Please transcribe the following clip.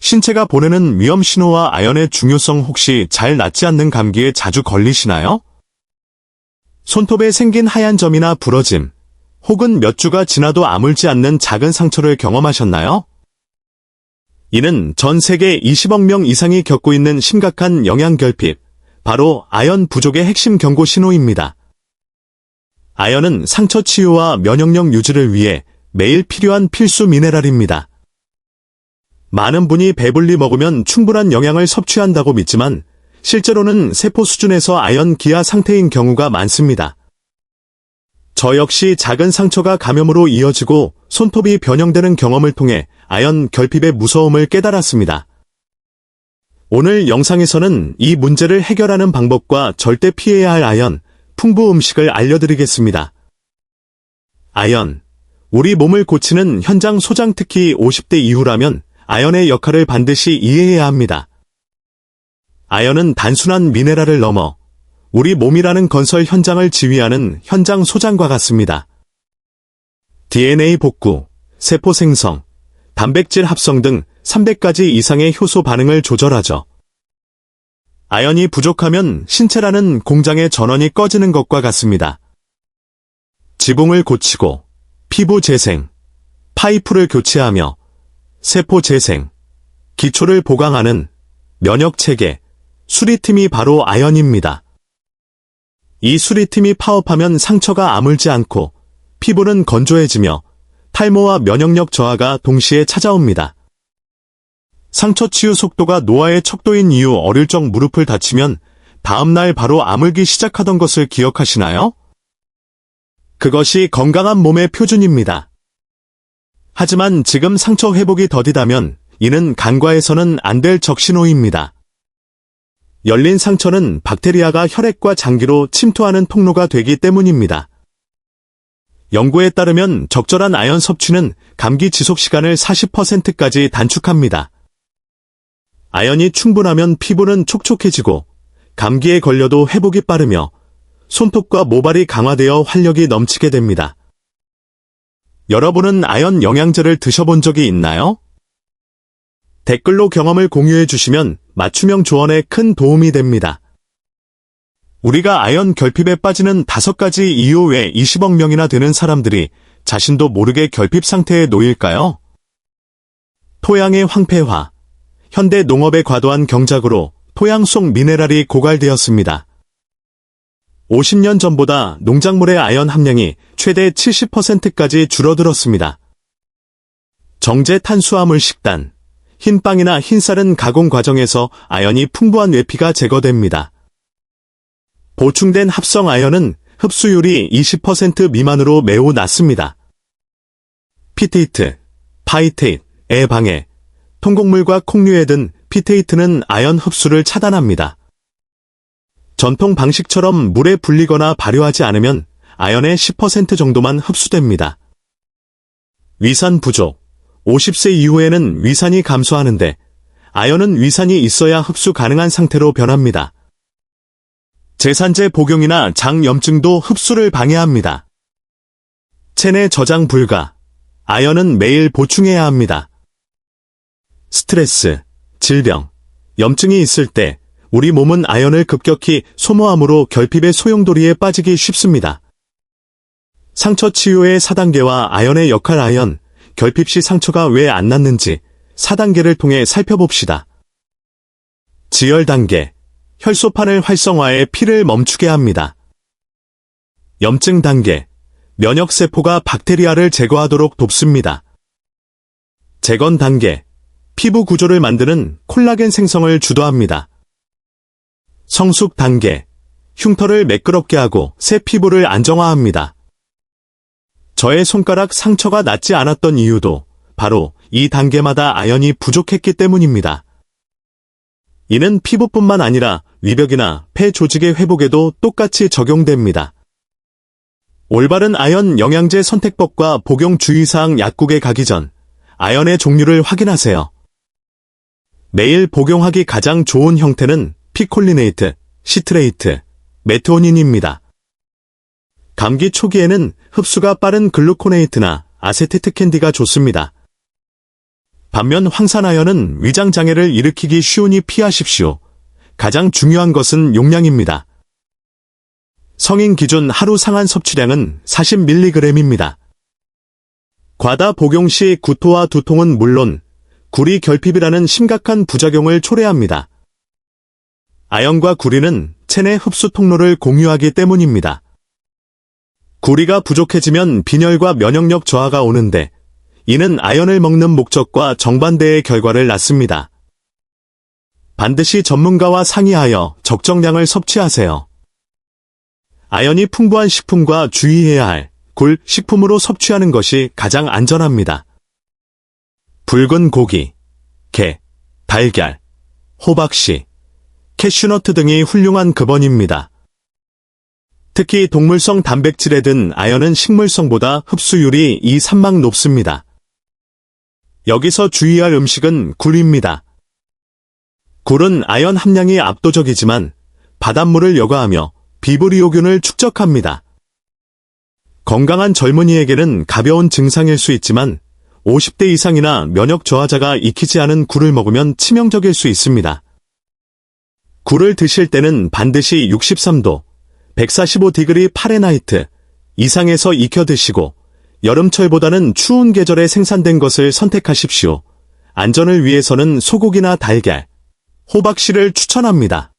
신체가 보내는 위험 신호와 아연의 중요성 혹시 잘 낫지 않는 감기에 자주 걸리시나요? 손톱에 생긴 하얀 점이나 부러짐, 혹은 몇 주가 지나도 아물지 않는 작은 상처를 경험하셨나요? 이는 전 세계 20억 명 이상이 겪고 있는 심각한 영양결핍, 바로 아연 부족의 핵심 경고 신호입니다. 아연은 상처 치유와 면역력 유지를 위해 매일 필요한 필수 미네랄입니다. 많은 분이 배불리 먹으면 충분한 영양을 섭취한다고 믿지만 실제로는 세포 수준에서 아연 기하 상태인 경우가 많습니다. 저 역시 작은 상처가 감염으로 이어지고 손톱이 변형되는 경험을 통해 아연 결핍의 무서움을 깨달았습니다. 오늘 영상에서는 이 문제를 해결하는 방법과 절대 피해야 할 아연, 풍부 음식을 알려드리겠습니다. 아연, 우리 몸을 고치는 현장 소장, 특히 50대 이후라면 아연의 역할을 반드시 이해해야 합니다. 아연은 단순한 미네랄을 넘어 우리 몸이라는 건설 현장을 지휘하는 현장 소장과 같습니다. DNA 복구, 세포 생성, 단백질 합성 등 300가지 이상의 효소 반응을 조절하죠. 아연이 부족하면 신체라는 공장의 전원이 꺼지는 것과 같습니다. 지붕을 고치고, 피부 재생, 파이프를 교체하며 세포 재생, 기초를 보강하는 면역체계, 수리팀이 바로 아연입니다. 이 수리팀이 파업하면 상처가 아물지 않고 피부는 건조해지며 탈모와 면역력 저하가 동시에 찾아옵니다. 상처 치유 속도가 노화의 척도인 이유, 어릴 적 무릎을 다치면 다음날 바로 아물기 시작하던 것을 기억하시나요? 그것이 건강한 몸의 표준입니다. 하지만 지금 상처 회복이 더디다면 이는 간과해서는 안 될 적신호입니다. 열린 상처는 박테리아가 혈액과 장기로 침투하는 통로가 되기 때문입니다. 연구에 따르면 적절한 아연 섭취는 감기 지속 시간을 40%까지 단축합니다. 아연이 충분하면 피부는 촉촉해지고 감기에 걸려도 회복이 빠르며 손톱과 모발이 강화되어 활력이 넘치게 됩니다. 여러분은 아연 영양제를 드셔본 적이 있나요? 댓글로 경험을 공유해 주시면 맞춤형 조언에 큰 도움이 됩니다. 우리가 아연 결핍에 빠지는 5가지 이유 외 20억 명이나 되는 사람들이 자신도 모르게 결핍 상태에 놓일까요? 토양의 황폐화, 현대 농업의 과도한 경작으로 토양 속 미네랄이 고갈되었습니다. 50년 전보다 농작물의 아연 함량이 최대 70%까지 줄어들었습니다. 정제 탄수화물 식단, 흰빵이나 흰쌀은 가공 과정에서 아연이 풍부한 외피가 제거됩니다. 보충된 합성 아연은 흡수율이 20% 미만으로 매우 낮습니다. 피테이트, 파이테이트의 방해, 통곡물과 콩류에 든 피테이트는 아연 흡수를 차단합니다. 전통 방식처럼 물에 불리거나 발효하지 않으면 아연의 10% 정도만 흡수됩니다. 위산 부족, 50세 이후에는 위산이 감소하는데 아연은 위산이 있어야 흡수 가능한 상태로 변합니다. 제산제 복용이나 장염증도 흡수를 방해합니다. 체내 저장 불가, 아연은 매일 보충해야 합니다. 스트레스, 질병, 염증이 있을 때 우리 몸은 아연을 급격히 소모함으로 결핍의 소용돌이에 빠지기 쉽습니다. 상처 치유의 4단계와 아연의 역할. 아연, 결핍 시 상처가 왜 안 낫는지 4단계를 통해 살펴봅시다. 지혈 단계, 혈소판을 활성화해 피를 멈추게 합니다. 염증 단계, 면역세포가 박테리아를 제거하도록 돕습니다. 재건 단계, 피부 구조를 만드는 콜라겐 생성을 주도합니다. 성숙 단계, 흉터를 매끄럽게 하고 새 피부를 안정화합니다. 저의 손가락 상처가 낫지 않았던 이유도 바로 이 단계마다 아연이 부족했기 때문입니다. 이는 피부뿐만 아니라 위벽이나 폐 조직의 회복에도 똑같이 적용됩니다. 올바른 아연 영양제 선택법과 복용 주의사항. 약국에 가기 전 아연의 종류를 확인하세요. 매일 복용하기 가장 좋은 형태는 피콜리네이트, 시트레이트, 메트오닌입니다. 감기 초기에는 흡수가 빠른 글루코네이트나 아세티트캔디가 좋습니다. 반면 황산아연은 위장장애를 일으키기 쉬우니 피하십시오. 가장 중요한 것은 용량입니다. 성인 기준 하루 상한 섭취량은 40mg입니다. 과다 복용 시 구토와 두통은 물론 구리 결핍이라는 심각한 부작용을 초래합니다. 아연과 구리는 체내 흡수 통로를 공유하기 때문입니다. 구리가 부족해지면 빈혈과 면역력 저하가 오는데 이는 아연을 먹는 목적과 정반대의 결과를 낳습니다. 반드시 전문가와 상의하여 적정량을 섭취하세요. 아연이 풍부한 식품과 주의해야 할 굴, 식품으로 섭취하는 것이 가장 안전합니다. 붉은 고기, 게, 달걀, 호박씨, 캐슈너트 등이 훌륭한 급원입니다. 특히 동물성 단백질에 든 아연은 식물성보다 흡수율이 2~3막 높습니다. 여기서 주의할 음식은 굴입니다. 굴은 아연 함량이 압도적이지만 바닷물을 여과하며 비브리오균을 축적합니다. 건강한 젊은이에게는 가벼운 증상일 수 있지만 50대 이상이나 면역 저하자가 익히지 않은 굴을 먹으면 치명적일 수 있습니다. 굴을 드실 때는 반드시 63도, 145디그리 파레나이트 이상에서 익혀 드시고 여름철보다는 추운 계절에 생산된 것을 선택하십시오. 안전을 위해서는 소고기나 달걀, 호박씨를 추천합니다.